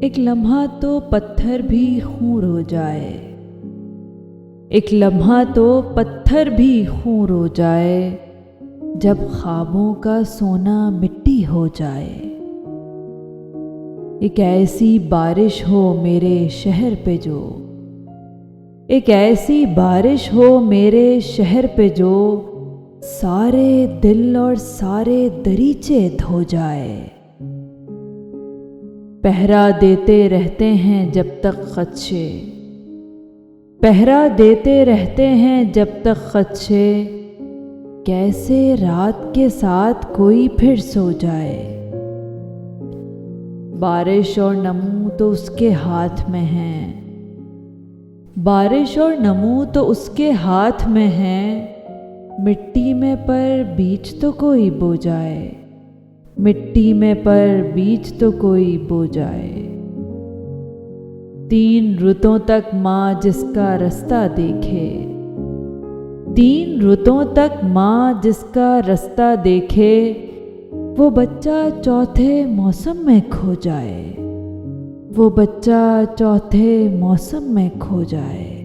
एक लम्हा तो पत्थर भी खून हो जाए, एक लम्हा तो पत्थर भी खून हो जाए, जब ख्वाबों का सोना मिट्टी हो जाए। एक ऐसी बारिश हो मेरे शहर पे जो, एक ऐसी बारिश हो मेरे शहर पे जो सारे दिल और सारे दरीचे धो जाए। पहरा देते रहते हैं जब तक खदशे, पहरा देते रहते हैं जब तक खदशे, कैसे रात के साथ कोई फिर सो जाए। बारिश और नमू तो उसके हाथ में है, बारिश और नमू तो उसके हाथ में है, मिट्टी में पर बीज तो कोई बो जाए, मिट्टी में पर बीज तो कोई बो जाए। 3 रुतों तक माँ जिसका रास्ता देखे, 3 रुतों तक माँ जिसका रास्ता देखे, वो बच्चा चौथे मौसम में खो जाए, वो बच्चा चौथे मौसम में खो जाए।